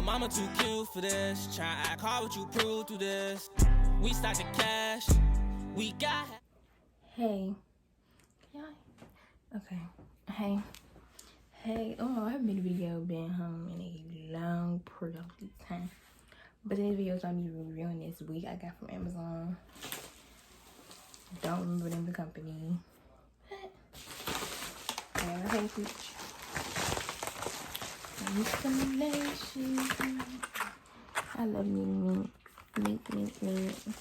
Lil' mama too cute for this. Try act hard, what you prove through this. We stack the cash. We got. Hey. Yeah. Okay. Hey. Oh, I haven't made a video been home in a long productive time. But today's video is gonna be reviewing this wig I got from Amazon. Don't remember the name of the company. Hey, Pooch. Some lashes. I love me. Love me some ink lashes.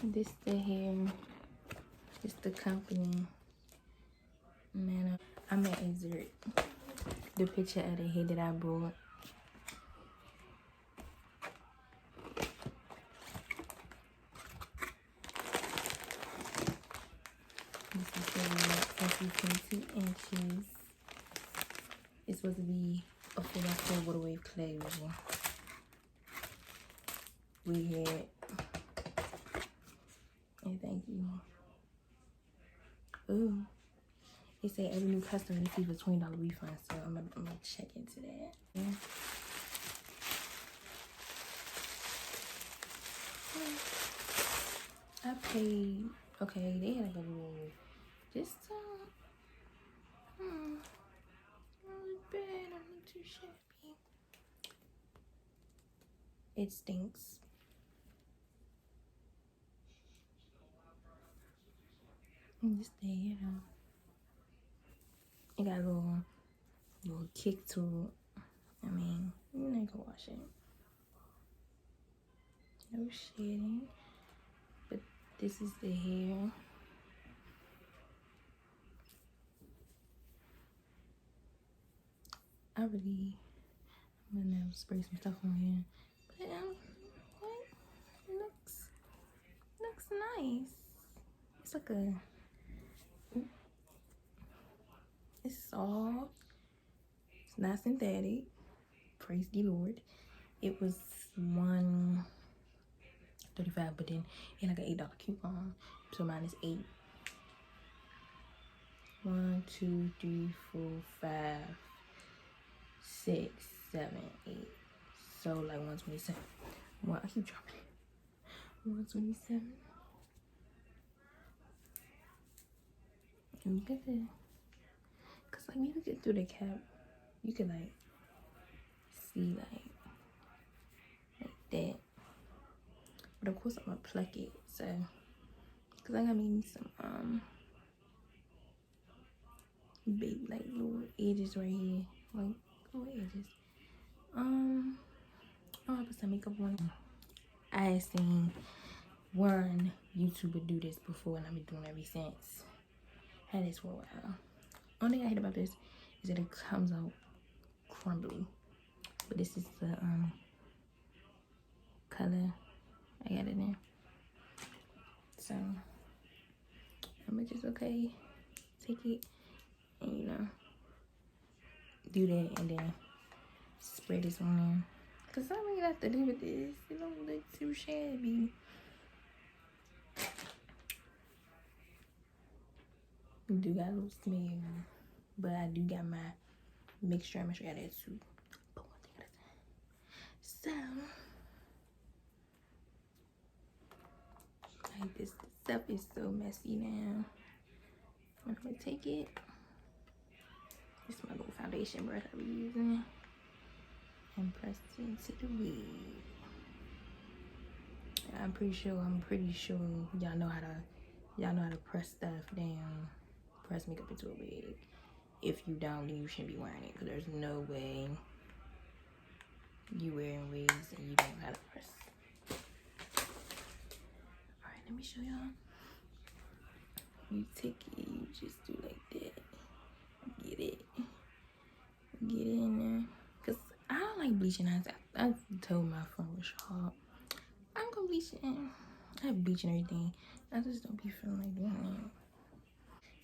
This the hair. It's the company. Man, I'm gonna insert the picture of the hair that I bought. This is the 22 inches. It's supposed to be a full water wave closure. We had, and thank you. Ooh, it said every new customer receives a $20 refund, so I'm gonna check into that. Yeah. I paid. Okay, they had like a little. Just not bad. I'm not too shabby. It stinks. Just there, you know. It got a little kick to it. I mean, you know, you can wash it. No shedding. But this is the hair. I'm gonna spray some stuff on here. But it looks nice. It's like it's soft. It's not synthetic. Praise the Lord. It was $1.35, but then it like an $8 coupon, so mine is $8. 1, 2, 3, 4, 5, 6, 7, 8. So like 127. Well, I keep dropping it. 127. And look at it. Cause like when you get through the cap, you can like see like that. But of course I'm gonna pluck it. So cause I got me some big like little edges right here. Like little edges. Oh, I put some makeup on. I had seen one YouTuber do this before and I've been doing it ever since. Had this for a while. Only thing I hate about this is that it comes out crumbly. But this is the color I got it in. So I'm gonna just take it and you know do that and then spray this on there. Cause I don't really have to do with this. It don't look too shabby. I do got a little smell, but I do got my mixture. I'm sure I got that too. But one thing at a time. So, like this stuff is so messy now. I'm gonna take it. This is my little foundation brush I be using and press it into the wig. I'm pretty sure y'all know how to press stuff down, press makeup into a wig. If you don't, then you shouldn't be wearing it, because there's no way you wearing wigs and you don't know how to press. Alright, let me show y'all. You take it, you just do like that. Get it in there. Cause I don't like bleaching eyes. I told my friend Rashad, I'm gonna bleach it. I have bleach and everything. I just don't be feeling like doing it.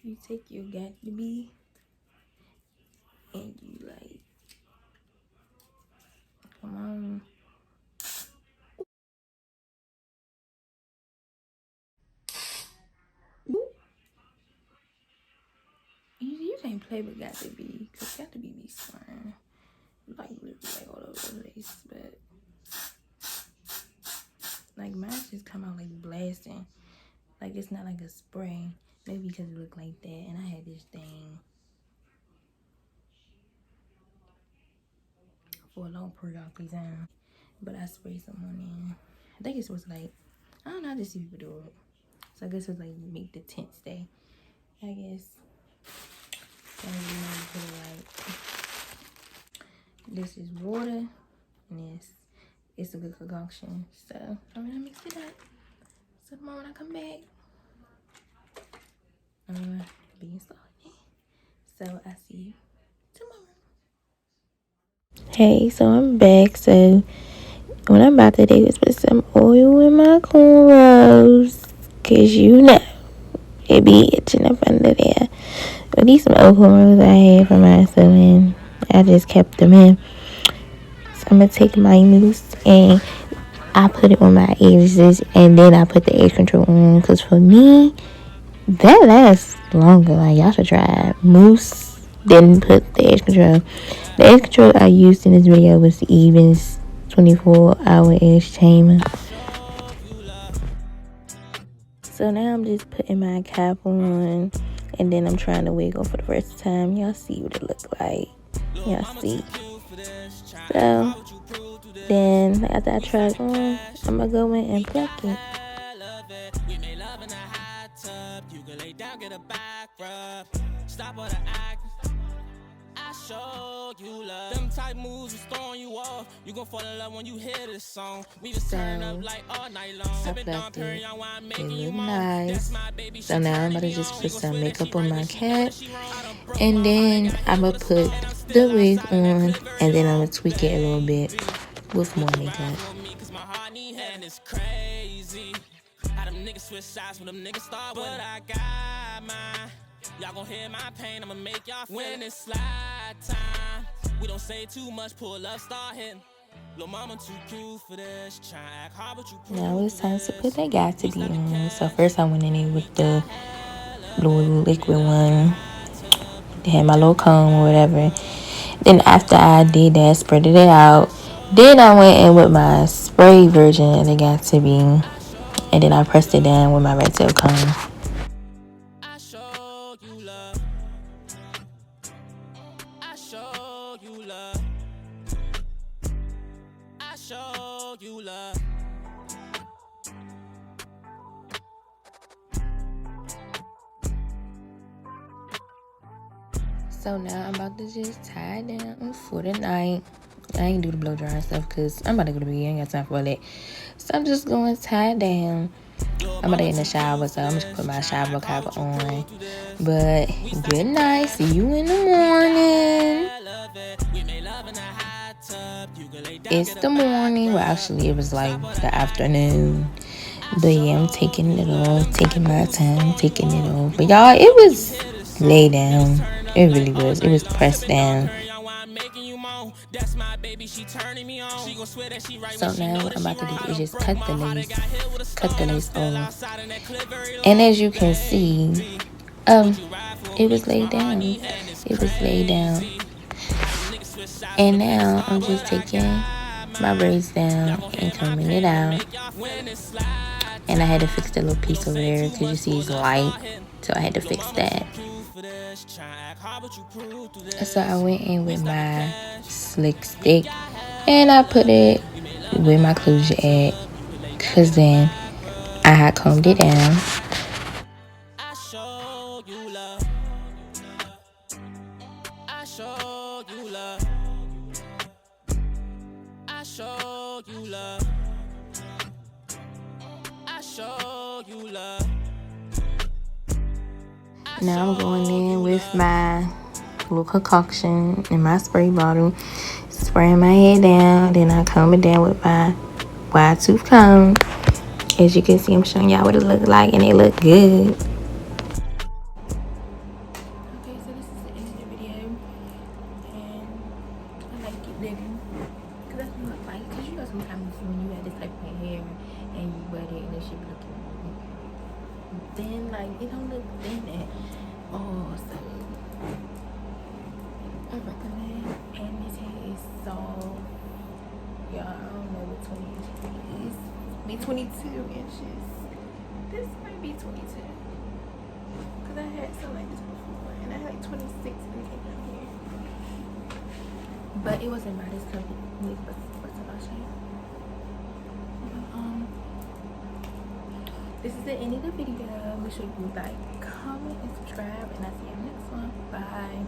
You take your got to be and you like, come on. Boop. ain't play but got to be, cause got to be swearing. Like literally like all over the place, but like mine just come out like blasting. Like it's not like a spray. Maybe because it looked like that, and I had this thing for a long period of time. But I sprayed some on in. I think it's supposed to like, I don't know, I just see people do it. So I guess it's like make the tint stay. I guess. And then put it like, this is water, and it's a good concoction. So I'm gonna mix it up. So tomorrow when I come back, I'm gonna be installing it. So I see you tomorrow. Hey, so I'm back. So what I'm about to do is put some oil in my cornrows, cause you know it be itching up under there. But these some old cornrows I had from my salon. I just kept them in. So I'm gonna take my mousse and I put it on my edges, and then I put the edge control on. Cause for me, that lasts longer. Like y'all should try it. Mousse, then put the edge control. The edge control I used in this video was the Evans 24-hour edge chamber. So now I'm just putting my cap on, and then I'm trying to wiggle for the first time. Y'all see what it looks like. Y'all see. So then after I try it on, I'm gonna go in and pluck it. You can lay down, get a back rub. Stop all the act. I show you love. Them type moves is throwing you off. You gon' fall in love when you hear this song. We just turn up like all night long. I plucked it. It look nice. So now I'm gonna just put some makeup on my cap, and then I'm gonna put the wig on, and then I'm gonna tweak it a little bit with more makeup. How them niggas switch sides when them niggas start with I got mine. Y'all gon' hear my pain, I'ma make y'all feel when it's slide time. We don't say too much, pull up, start hitting. Lil' mama too cute for this. Try act hard, but you now it's time to put that got to be on. So first I went in there with the little liquid one. They had my little comb or whatever. Then after I did that, spread it out. Then I went in with my spray version of the got to be, and then I pressed it down with my red tail comb. I show you love. I show you love. I show you love. So now I'm about to just tie it down for the night. I ain't do the blow dry and stuff because I'm about to go to bed. I ain't got time for that. So I'm just going to tie it down. I'm about to get in the shower, so I'm just put my shower cover on. But good night. See you in the morning. It's the morning. Well, actually, it was like the afternoon. But yeah, I'm taking it off, taking my time, taking it off. But y'all, it was laid down. It really was. It was pressed down. So now what I'm about to do is just cut the lace off. And as you can see, it was laid down. It was laid down. And now I'm just taking my braids down and combing it out. And I had to fix that little piece over there because you see it's light, so I had to fix that. So I went in with my slick stick and I put it where my closure at, because then I had combed it down. I show you love. I show you love. I show you love. I show you love. Now I'm going in with my little concoction in my spray bottle, spraying my hair down. Then I comb it down with my wide tooth comb. As you can see, I'm showing y'all what it look like, and it look good. Okay, so this is the end of the video, and I like it living, because that's what it look like. Because you know sometimes when you have this type of hair and you wet it and it should be looking then like it don't look thin at all. So I recommend, and this hair is so, y'all, I don't know what 20 inches is. Be 22 inches. This might be 22. Because I had something like this before, and I had like 26 when it came down here. But it wasn't by this company. This is the end of the video. Make sure you like, comment, and subscribe, and I'll see you in the next one. Bye.